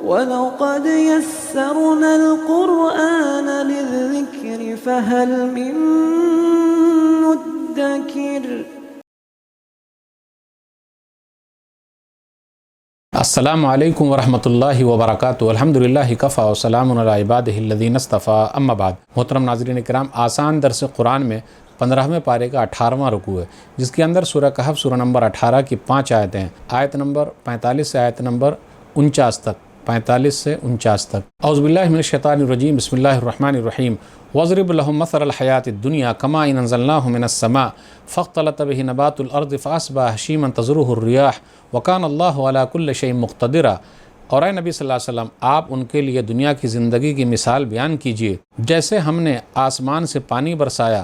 وَلَقَدْ يَسَّرْنَا الْقُرْآنَ لِلذِّكْرِ فَهَلْ مِن مُّدَّكِرٍ۔ السلام علیکم ورحمۃ اللہ وبرکاتہ۔ الحمدللہ کفا وسلام علی عبادہ الذین اصطفیٰ، اما بعد۔ محترم ناظرین کرام، آسان درس قرآن میں 15ویں پارے کا 18واں رکوع ہے، جس کے اندر سورہ کہف سورہ نمبر 18 کی 5 آیتیں ہیں، آیت نمبر 45 سے آیت نمبر 49 تک، 45 سے 49 تک۔ اعوذ باللہ من الشیطان الرجیم، بسم اللہ الرحمن الرحیم۔ وَاضْرِبْ لَهُم مَّثَلَ الْحَيَاةِ الدُّنْيَا كَمَاءٍ أَنزَلْنَاهُ مِنَ السَّمَاءِ فَاخْتَلَطَ بِهِ نَبَاتُ الْأَرْضِ فَأَصْبَحَ هَشِيمًا تَذْرُوهُ الرِّيَاحُ وَكَانَ اللَّهُ عَلَىٰ كُلِّ شَيْءٍ مُقْتَدِرًا۔ اور اے نبی صلی اللہ علیہ وسلم، آپ ان کے لیے دنیا کی زندگی کی مثال بیان کیجیے، جیسے ہم نے آسمان سے پانی برسایا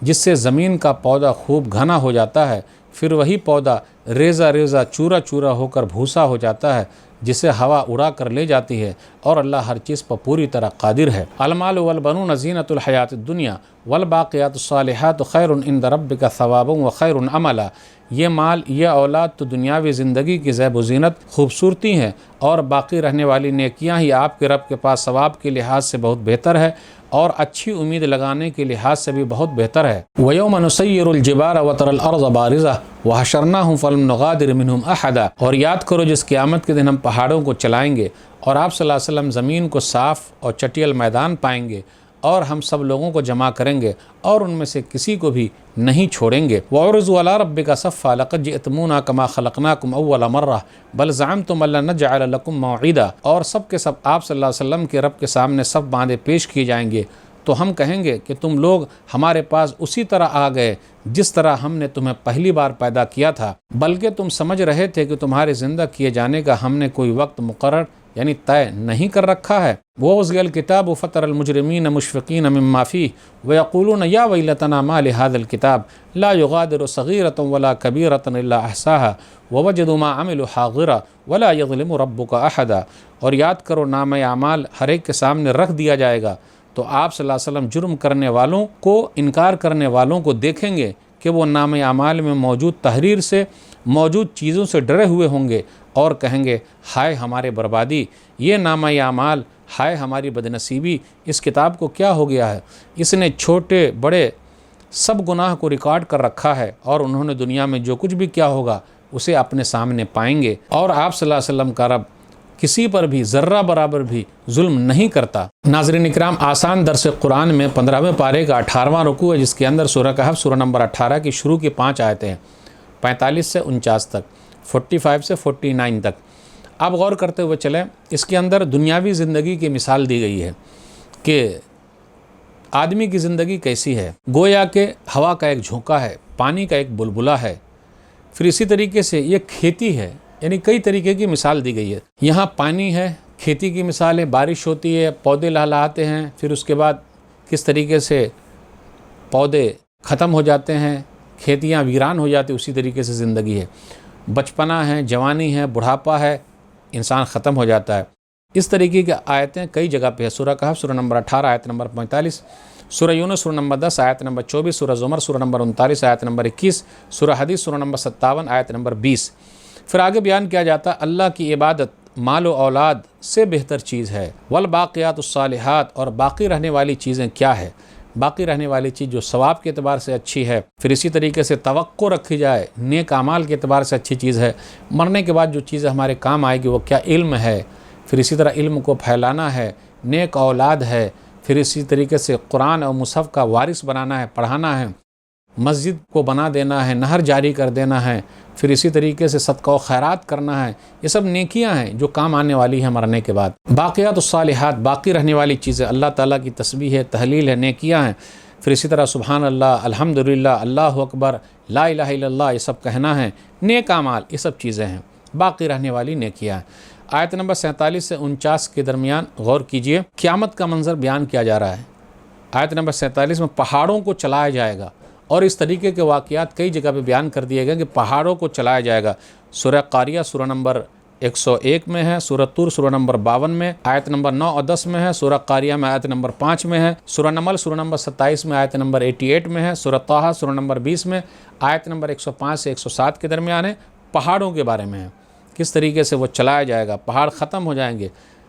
جس سے زمین کا پودا خوب گھنا ہو جاتا ہے، پھر وہی پودا ریزہ ریزہ چورا چورا ہو کر بھوسا ہو جاتا ہے، جسے ہوا اڑا کر لے جاتی ہے، اور اللہ ہر چیز پر پوری طرح قادر ہے۔ المال والبنون زینۃ الحیات الدنیا والباقیات الصالحات خیر عند ربک ثوابا وخیر عملا۔ یہ مال، یہ اولاد تو دنیاوی زندگی کی زیب و زینت، خوبصورتی ہیں، اور باقی رہنے والی نیکیاں ہی آپ کے رب کے پاس ثواب کے لحاظ سے بہت بہتر ہے، اور اچھی امید لگانے کے لحاظ سے بھی بہت بہتر ہے۔ وَيَوْمَ نُسَيِّرُ الْجِبَالَ وَتَرَى الْأَرْضَ بَارِزَةً وَحَشَرْنَاهُمْ فَلَمْ نُغَادِرْ مِنْهُمْ أَحَدًا۔ اور یاد کرو جس قیامت کے دن ہم پہاڑوں کو چلائیں گے، اور آپ صلی اللہ علیہ وسلم زمین کو صاف اور چٹیل میدان پائیں گے، اور ہم سب لوگوں کو جمع کریں گے، اور ان میں سے کسی کو بھی نہیں چھوڑیں گے۔ وَعُرِضُوا عَلَىٰ رَبِّكَ صَفًّا لَقَدْ جِئْتُمُونَا كَمَا خَلَقْنَاكُمْ أَوَّلَ مَرَّةٍ بَلْ زَعَمْتُمْ أَن لَّن نَّجْعَلَ لَكُم مَّوْعِدًا۔ اور سب کے سب آپ صلی اللہ علیہ وسلم کے رب کے سامنے سب باندھے پیش کیے جائیں گے، تو ہم کہیں گے کہ تم لوگ ہمارے پاس اسی طرح آ گئے جس طرح ہم نے تمہیں پہلی بار پیدا کیا تھا، بلکہ تم سمجھ رہے تھے کہ تمہارے زندہ کیے جانے کا ہم نے کوئی وقت مقرر یعنی طے نہیں کر رکھا ہے۔ وَوُضِعَ الْكِتَابُ فَتَرَى الْمُجْرِمِينَ مُشْفِقِينَ مِمَّا فِيهِ وَيَقُولُونَ يَا وَيْلَتَنَا مَا لِهَٰذَا الْكِتَابِ لَا يُغَادِرُ صَغِيرَةً وَلَا كَبِيرَةً إِلَّا أَحْصَاهَا وَوَجَدُوا مَا عَمِلُوا حَاضِرًا وَلَا يَظْلِمُ رَبُّكَ أَحَدًا۔ اور یاد کرو، نامہ اعمال ہر ایک کے سامنے رکھ دیا جائے گا، تو آپ صلی اللہ علیہ وسلم جرم کرنے والوں کو، انکار کرنے والوں کو دیکھیں گے کہ وہ نامہ اعمال میں موجود تحریر سے، موجود چیزوں سے ڈرے ہوئے ہوں گے، اور کہیں گے ہائے ہمارے بربادی، یہ نامہ اعمال، ہائے ہماری بدنصیبی، اس کتاب کو کیا ہو گیا ہے، اس نے چھوٹے بڑے سب گناہ کو ریکارڈ کر رکھا ہے، اور انہوں نے دنیا میں جو کچھ بھی کیا ہوگا اسے اپنے سامنے پائیں گے۔ اور آپ صلی اللہ علیہ وسلم کا رب کسی پر بھی ذرہ برابر بھی ظلم نہیں کرتا۔ ناظرین اکرام، آسان درس قرآن میں 15ویں پارے کا 18واں رکوع ہے، جس کے اندر سورہ کہف سورہ نمبر 18 کی شروع کی 5 آیتیں ہیں، 45 سے 49 تک، 45 سے 49 تک۔ اب غور کرتے ہوئے چلیں، اس کے اندر دنیاوی زندگی کی مثال دی گئی ہے کہ آدمی کی زندگی کیسی ہے، گویا کہ ہوا کا ایک جھونکا ہے، پانی کا ایک بلبلہ ہے، پھر اسی طریقے سے یہ کھیتی ہے، یعنی کئی طریقے کی مثال دی گئی ہے۔ یہاں پانی ہے، کھیتی کی مثال ہے، بارش ہوتی ہے، پودے لہلہاتے ہیں، پھر اس کے بعد کس طریقے سے پودے ختم ہو جاتے ہیں، کھیتیاں ویران ہو جاتی، اسی طریقے سے زندگی ہے، بچپنا ہے، جوانی ہے، بڑھاپا ہے، انسان ختم ہو جاتا ہے۔ اس طریقے کی آیتیں کئی جگہ پہ ہے۔ سورہ کہف سورہ نمبر 18 آیت نمبر 45، سورہ یونس سورہ نمبر 10 آیت نمبر 24، سورہ زمر سورہ نمبر 39 آیت نمبر 21، سورہ حدیث سورہ نمبر 57 آیت نمبر 20۔ پھر آگے بیان کیا جاتا ہے اللہ کی عبادت مال و اولاد سے بہتر چیز ہے، والباقیات الصالحات، اور باقی رہنے والی چیزیں کیا ہے، باقی رہنے والی چیز جو ثواب کے اعتبار سے اچھی ہے، پھر اسی طریقے سے توقع رکھی جائے نیک اعمال کے اعتبار سے اچھی چیز ہے، مرنے کے بعد جو چیز ہمارے کام آئے گی وہ کیا، علم ہے، پھر اسی طرح علم کو پھیلانا ہے، نیک اولاد ہے، پھر اسی طریقے سے قرآن اور مصحف کا وارث بنانا ہے، پڑھانا ہے، مسجد کو بنا دینا ہے، نہر جاری کر دینا ہے، پھر اسی طریقے سے صدقہ و خیرات کرنا ہے، یہ سب نیکیاں ہیں جو کام آنے والی ہیں مرنے کے بعد۔ باقیات الصالحات، باقی رہنے والی چیزیں، اللہ تعالیٰ کی تسبیح ہے، تحلیل ہے، نیکیاں ہیں، پھر اسی طرح سبحان اللہ، الحمدللہ، اللہ اکبر، لا الہ الا اللہ، یہ سب کہنا ہے، نیک اعمال، یہ سب چیزیں ہیں، باقی رہنے والی نیکیاں ہیں۔ آیت نمبر 47 سے 49 کے درمیان غور کیجئے، قیامت کا منظر بیان کیا جا رہا ہے۔ آیت نمبر 47 میں پہاڑوں کو چلایا جائے گا، اور اس طریقے کے واقعات کئی جگہ پہ بیان کر دیے گئے کہ پہاڑوں کو چلایا جائے گا۔ سورہ قاریہ سورہ نمبر 101 میں ہے، سورہ طور سورہ نمبر 52 میں، آیت نمبر 9 اور 10 میں ہے، سورہ قاریہ میں آیت نمبر 5 میں ہے، سورہ نمل سورہ نمبر 27 میں آیت نمبر 88 میں ہے، سورہ طٰہٰ سورہ نمبر 20 میں آیت نمبر 105 سے 107 کے درمیان ہے، پہاڑوں کے بارے میں ہے کس طریقے سے وہ چلایا جائے گا، پہاڑ ختم ہو جائیں گے،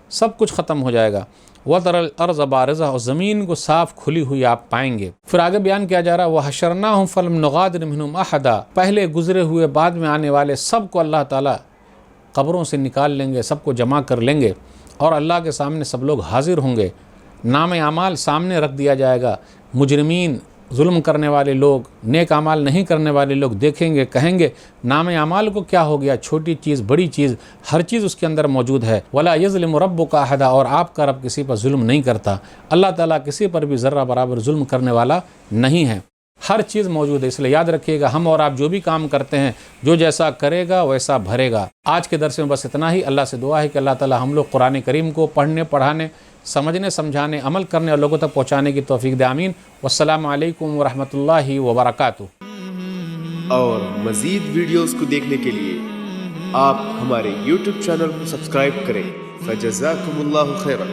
سب کچھ ختم ہو جائے گا۔ وَتَرَى الْأَرْضَ بَارِزَةً، اور زمین کو صاف کھلی ہوئی آپ پائیں گے۔ پھر آگے بیان کیا جا رہا ہے وَحَشَرْنَاهُمْ فَلَمْ نُغَادِرْ مِنْهُمْ أَحَدًا، پہلے گزرے ہوئے بعد میں آنے والے سب کو اللہ تعالیٰ قبروں سے نکال لیں گے، سب کو جمع کر لیں گے، اور اللہ کے سامنے سب لوگ حاضر ہوں گے۔ نام اعمال سامنے رکھ دیا جائے گا، مجرمین، ظلم کرنے والے لوگ، نیک اعمال نہیں کرنے والے لوگ دیکھیں گے، کہیں گے نام اعمال کو کیا ہو گیا، چھوٹی چیز بڑی چیز ہر چیز اس کے اندر موجود ہے۔ وَلَا يَظْلِمُ رَبُّكَ أَحَدًا، اور آپ کا رب کسی پر ظلم نہیں کرتا، اللہ تعالیٰ کسی پر بھی ذرہ برابر ظلم کرنے والا نہیں ہے، ہر چیز موجود ہے۔ اس لیے یاد رکھیے گا، ہم اور آپ جو بھی کام کرتے ہیں، جو جیسا کرے گا ویسا بھرے گا۔ آج کے درس میں بس اتنا ہی۔ اللہ سے دعا ہے کہ اللہ تعالیٰ ہم لوگ قرآن کریم کو پڑھنے، پڑھانے، سمجھنے، سمجھانے، عمل کرنے اور لوگوں تک پہنچانے کی توفیق دے، آمین۔ والسلام علیکم ورحمۃ اللہ وبرکاتہ۔ اور مزید ویڈیوز کو دیکھنے کے لیے آپ ہمارے YouTube چینل کو سبسکرائب کریں۔ فجزاکم اللہ خیرا۔